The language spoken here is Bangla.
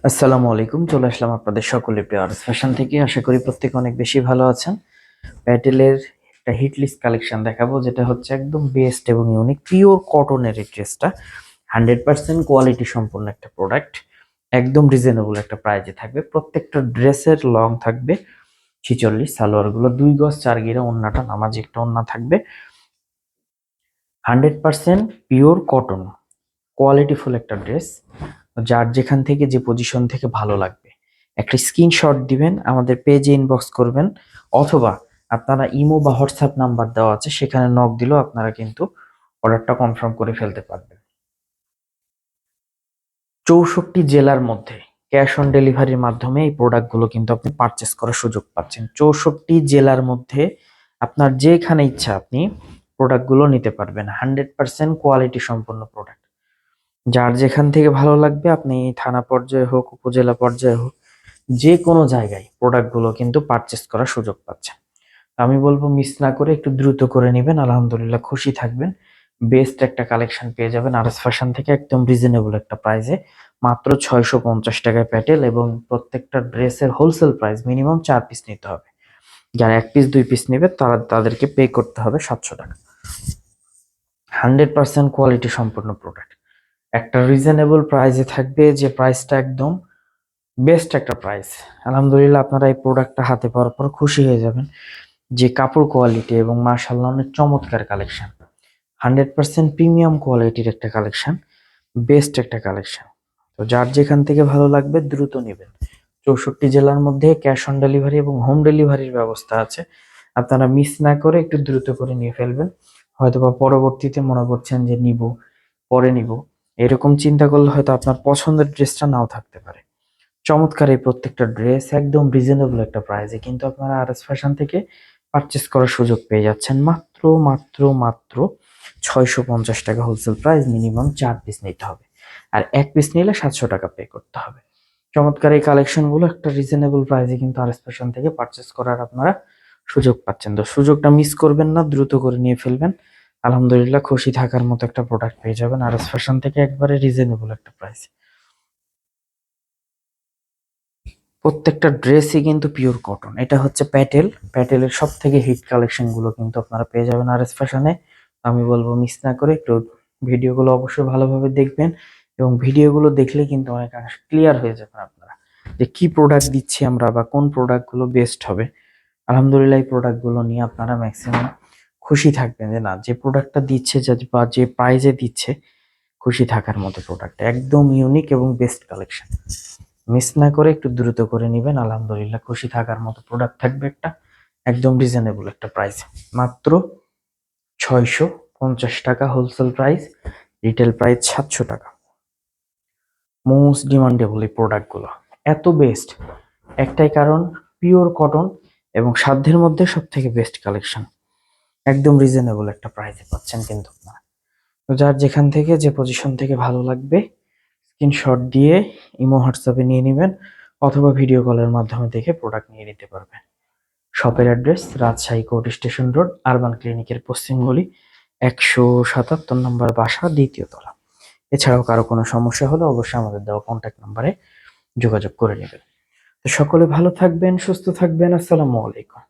আসসালামু আলাইকুম, চলে আসলাম আপনাদের সকলের প্রিয় আরএস ফ্যাশন থেকে। আশা করি প্রত্যেকে অনেক বেশি ভালো আছেন। প্যাটেলের একটা হিট লিস্ট কালেকশন দেখাবো, যেটা হচ্ছে একদম বেস্ট এবং ইউনিক পিওর কটনের এই ড্রেসটা। 100% কোয়ালিটি সম্পন্ন একটা প্রোডাক্ট, একদম রিজনেবল একটা প্রাইজে থাকবে। প্রত্যেকটা ড্রেসের লং থাকবে 46, সালোয়ারগুলো 2 গজ 4 গিরা, ওন্নাটা নামাজি একটা ওন্না থাকবে। 100% পিওর কটন, কোয়ালিটিফুল একটা ড্রেস। যার যেখান থেকে যে পজিশন থেকে ভালো লাগবে একটা স্ক্রিনশট দিবেন, আমাদের পেজে ইনবক্স করবেন, অথবা আপনারা ইমো বা হোয়াটসঅ্যাপ নাম্বার দেওয়া আছে, সেখানে নক দিলেও আপনারা কিন্তু অর্ডারটা কনফার্ম করে ফেলতে পারবেন। 64 জেলার মধ্যে ক্যাশ অন ডেলিভারির মাধ্যমে এই প্রোডাক্টগুলো কিন্তু আপনি পারচেস করার সুযোগ পাচ্ছেন। 64 জেলার মধ্যে আপনার যেখানে ইচ্ছা আপনি প্রোডাক্টগুলো নিতে পারবেন। 100% কোয়ালিটি সম্পন্ন প্রোডাক্ট। যার যেখান থেকে ভালো লাগবে আপনি থানা পর্যায়ে হোক, উপজেলা পর্যায়ে হোক, যে কোনো জায়গায় প্রোডাক্টগুলো কিন্তু পারচেস করার সুযোগ পাচ্ছেন। আমি বলবো মিস না করে একটু দ্রুত করে নেবেন, আলহামদুলিল্লাহ খুশি থাকবেন। বেস্ট একটা কালেকশন পেয়ে যাবেন আরএস ফ্যাশন থেকে, একদম রিজনেবল একটা প্রাইসে, মাত্র 650 টাকায় প্যাটেল। এবং প্রত্যেকটা ড্রেসের হোলসেল প্রাইস মিনিমাম 4 পিস নিতে হবে। যারা 1 পিস 2 পিস নেবে তাদেরকে পে করতে হবে 700 টাকা। 100% কোয়ালিটি সম্পন্ন প্রোডাক্ট, একটা রিজনেবল প্রাইসে থাকবে, যে প্রাইসটা একদম বেস্ট একটা প্রাইস। আলহামদুলিল্লাহ আপনারা এই প্রোডাক্টটা হাতে পাওয়ার পর খুশি হয়ে যাবেন, যে কাপড় কোয়ালিটি এবং মাশাআল্লাহ অনেক চমৎকার কালেকশন। 100% প্রিমিয়াম কোয়ালিটির একটা কালেকশন, বেস্ট একটা কালেকশন। তো যার যেখান থেকে ভালো লাগবে দ্রুত নেবেন। 64 জেলার মধ্যে ক্যাশ অন ডেলিভারি এবং হোম ডেলিভারির ব্যবস্থা আছে। আপনারা মিস না করে একটু দ্রুত করে নিয়ে ফেলবেন। হয়তোবা পরবর্তীতে মনে করছেন যে নিব, পরে নিব, এরকম চিন্তা করলে হয়তো আপনার পছন্দের ড্রেসটা নাও থাকতে পারে। চমৎকার এই প্রত্যেকটা ড্রেস একদম রিজনেবল একটা প্রাইসে কিন্তু আপনারা আরএস ফ্যাশন থেকে পারচেস করার সুযোগ পেয়ে যাচ্ছেন। মাত্র মাত্র মাত্র 650 টাকা হোলসেল প্রাইস, মিনিমাম 4 পিস নিতে হবে। আর 1 পিস নিলে 700 টাকা পে করতে হবে। চমৎকার এই কালেকশনগুলো একটা রিজনেবল প্রাইসে কিন্তু আরএস ফ্যাশন থেকে পারচেস করার আপনারা সুযোগ পাচ্ছেন। তো সুযোগটা মিস করবেন না, দ্রুত করে নিয়ে ফেলবেন। আলহামদুলিল্লাহ খুশি থাকার মতো একটা প্রোডাক্ট পেয়ে যাবেন আরএস ফ্যাশন থেকে, একবারে রিজনেবল একটা প্রাইস। প্রত্যেকটা ড্রেসই কিন্তু পিওর কটন। এটা হচ্ছে প্যাটেল। প্যাটেলের সব থেকে হিট কালেকশন গুলো কিন্তু আপনারা পেয়ে যাবেন আরএস ফ্যাশনে। আমি বলবো মিস না করে একটু ভিডিওগুলো অবশ্যই ভালোভাবে দেখবেন, এবং ভিডিওগুলো দেখলে কিন্তু অনেকাংশে ক্লিয়ার হয়ে যাবেন আপনারা, যে কি প্রোডাক্ট দিচ্ছি আমরা বা কোন প্রোডাক্ট গুলো বেস্ট হবে। আলহামদুলিল্লাহ এই প্রোডাক্ট গুলো নিয়ে আপনারা ম্যাক্সিমাম খুশি থাকবেন, যে না, যে প্রোডাক্টটা দিচ্ছে বা যে প্রাইজে দিচ্ছে, খুশি থাকার মতো প্রোডাক্ট, একদম ইউনিক এবং বেস্ট কালেকশন। মিস না করে একটু দ্রুত করে নিবেন, আলহামদুলিল্লাহ খুশি থাকার মতো প্রোডাক্ট থাকবে একটা, একদম রিজনেবল একটা প্রাইস। মাত্র 650 টাকা হোলসেল প্রাইস, রিটেল প্রাইস 700 টাকা। মোস্ট ডিমান্ডেবল এই প্রোডাক্টগুলো এত বেস্ট, একটাই কারণ পিওর কটন এবং সাধ্যের মধ্যে সব থেকে বেস্ট কালেকশন, একদম রিজনেবল একটা প্রাইসে পাচ্ছেন কিন্তু আপনারা। তো যার যেখান থেকে যে পজিশন থেকে ভালো লাগবে স্ক্রিনশট দিয়ে ইমো হোয়াটসঅ্যাপে নিয়ে নেবেন, অথবা ভিডিও কলের মাধ্যমে দেখে প্রোডাক্ট নিয়ে নিতে পারবেন। শপের address Rajshahi court station road, urban ক্লিনিকের পশ্চিম গলি, 177 নম্বর বাসা, দ্বিতীয় তলা। এছাড়াও কারো কোনো সমস্যা হলে অবশ্যই আমাদের দেওয়া কন্ট্যাক্ট নাম্বারে যোগাযোগ করে নেবেন। তো সকলে ভালো থাকবেন, সুস্থ থাকবেন। আসসালামু আলাইকুম।